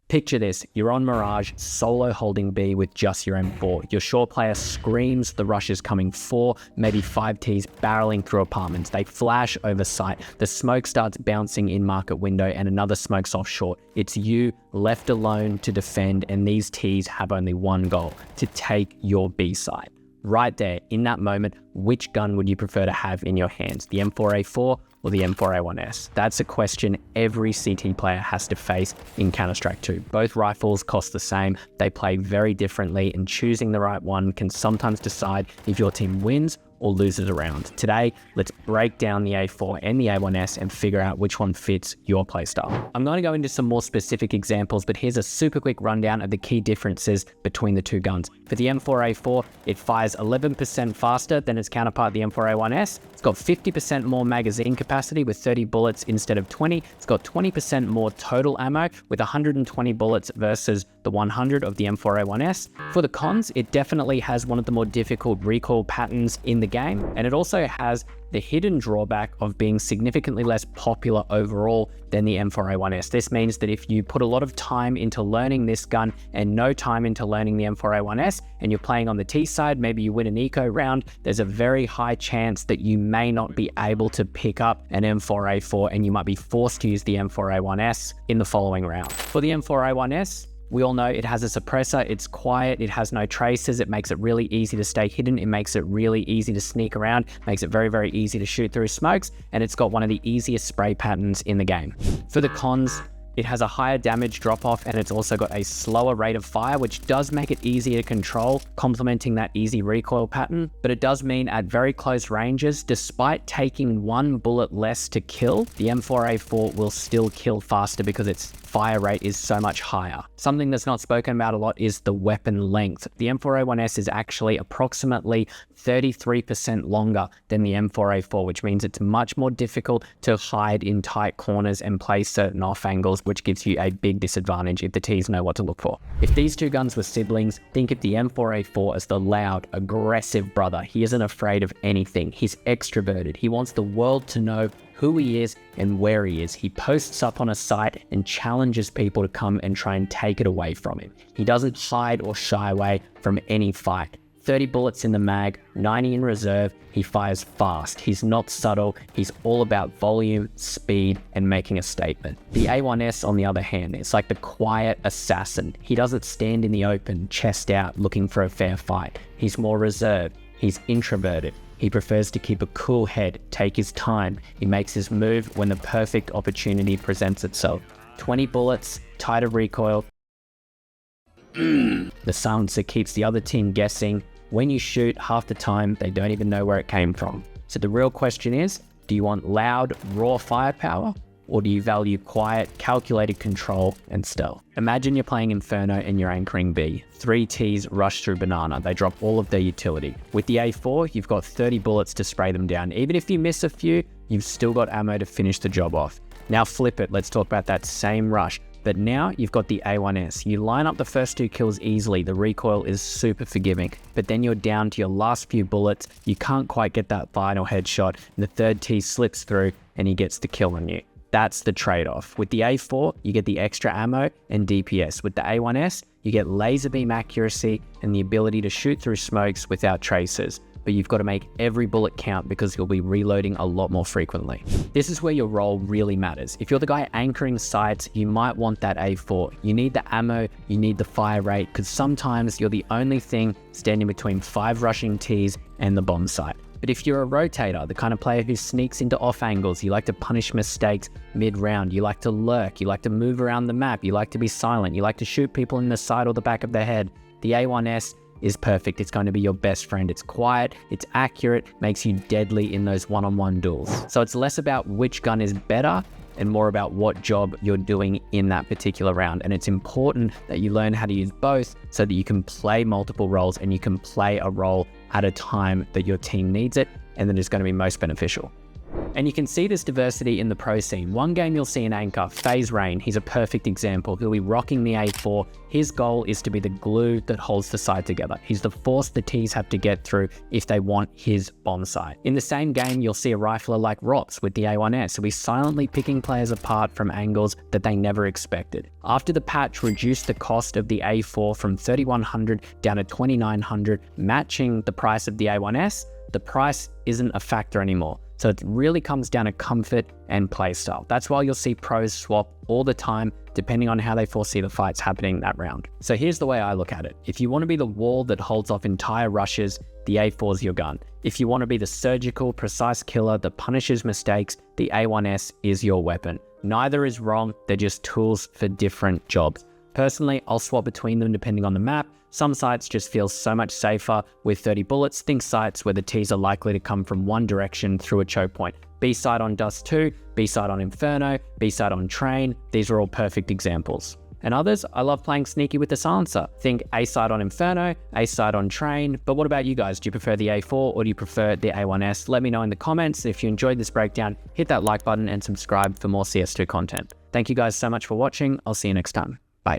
Picture this, you're on Mirage, solo holding B with just your M4. Your short player screams the rush is coming 4, maybe 5 Ts barreling through apartments. They flash over sight. The smoke starts bouncing in market window and another smokes off short. It's you left alone to defend, and these Ts have only one goal, to take your B side. Right there, in that moment, which gun would you prefer to have in your hands? The M4A4 or the M4A1-S? That's a question every CT player has to face in Counter-Strike 2. Both rifles cost the same, they play very differently, and choosing the right one can sometimes decide if your team wins or loses a round. Today, let's break down the A4 and the A1S and figure out which one fits your playstyle. I'm going to go into some more specific examples, but here's a super quick rundown of the key differences between the two guns. For the M4A4, it fires 11% faster than its counterpart, the M4A1S. It's got 50% more magazine capacity with 30 bullets instead of 20. It's got 20% more total ammo with 120 bullets versus the 100 of the M4A1S. For the cons, it definitely has one of the more difficult recoil patterns in the game, and it also has the hidden drawback of being significantly less popular overall than the M4A1S. This means that if you put a lot of time into learning this gun and no time into learning the M4A1S, and you're playing on the T side, maybe you win an eco round, there's a very high chance that you may not be able to pick up an M4A4 and you might be forced to use the M4A1S in the following round. For the M4A1S, we all know it has a suppressor, it's quiet, it has no traces, it makes it really easy to stay hidden, it makes it really easy to sneak around, makes it very, very easy to shoot through smokes, and it's got one of the easiest spray patterns in the game. For the cons, it has a higher damage drop-off, and it's also got a slower rate of fire, which does make it easier to control, complementing that easy recoil pattern. But it does mean at very close ranges, despite taking 1 bullet less to kill, the M4A4 will still kill faster because its fire rate is so much higher. Something that's not spoken about a lot is the weapon length. The M4A1S is actually approximately 33% longer than the M4A4, which means it's much more difficult to hide in tight corners and play certain off angles, which gives you a big disadvantage if the Ts know what to look for. If these two guns were siblings, think of the M4A4 as the loud, aggressive brother. He isn't afraid of anything. He's extroverted. He wants the world to know who he is and where he is. He posts up on a site and challenges people to come and try and take it away from him. He doesn't hide or shy away from any fight. 30 bullets in the mag, 90 in reserve. He fires fast. He's not subtle. He's all about volume, speed, and making a statement. The A1S, on the other hand, is like the quiet assassin. He doesn't stand in the open, chest out, looking for a fair fight. He's more reserved. He's introverted. He prefers to keep a cool head, take his time. He makes his move when the perfect opportunity presents itself. 20 bullets, tighter recoil. The silencer keeps the other team guessing. When you shoot, half the time, they don't even know where it came from. So the real question is, do you want loud, raw firepower? Or do you value quiet, calculated control and stealth? Imagine you're playing Inferno and you're anchoring B. 3 Ts rush through Banana. They drop all of their utility. With the A4, you've got 30 bullets to spray them down. Even if you miss a few, you've still got ammo to finish the job off. Now flip it, let's talk about that same rush. But now you've got the A1S. You line up the first 2 kills easily, the recoil is super forgiving, but then you're down to your last few bullets, you can't quite get that final headshot, and the third T slips through and he gets the kill on you. That's the trade-off. With the A4, you get the extra ammo and DPS. With the A1S, you get laser beam accuracy and the ability to shoot through smokes without traces. But you've got to make every bullet count because you'll be reloading a lot more frequently. This is where your role really matters. If you're the guy anchoring sites, you might want that A4. You need the ammo, you need the fire rate, because sometimes you're the only thing standing between 5 rushing Ts and the bomb site. But if you're a rotator, the kind of player who sneaks into off angles, you like to punish mistakes mid-round, you like to lurk, you like to move around the map, you like to be silent, you like to shoot people in the side or the back of the head, the A1S is perfect. It's going to be your best friend. It's quiet, it's accurate, makes you deadly in those one-on-one duels. So it's less about which gun is better and more about what job you're doing in that particular round. And it's important that you learn how to use both so that you can play multiple roles and you can play a role at a time that your team needs it and that is going to be most beneficial. And you can see this diversity in the pro scene. One game you'll see an anchor, FaZe Rain, he's a perfect example. He'll be rocking the A4. His goal is to be the glue that holds the side together. He's the force the T's have to get through if they want his bomb site. In the same game, you'll see a rifler like Rops with the A1-S, who'll be silently picking players apart from angles that they never expected. After the patch reduced the cost of the A4 from $3,100 down to $2,900, matching the price of the A1-S, the price isn't a factor anymore. So it really comes down to comfort and playstyle. That's why you'll see pros swap all the time, depending on how they foresee the fights happening that round. So here's the way I look at it. If you want to be the wall that holds off entire rushes, the A4 is your gun. If you want to be the surgical, precise killer that punishes mistakes, the A1-S is your weapon. Neither is wrong, they're just tools for different jobs. Personally, I'll swap between them depending on the map. Some sites just feel so much safer with 30 bullets. Think sites where the T's are likely to come from one direction through a choke point. B side on Dust 2, B side on Inferno, B side on Train. These are all perfect examples. And others, I love playing sneaky with the silencer. Think A side on Inferno, A side on Train. But what about you guys? Do you prefer the A4 or do you prefer the A1-S? Let me know in the comments. If you enjoyed this breakdown, hit that like button and subscribe for more CS2 content. Thank you guys so much for watching. I'll see you next time.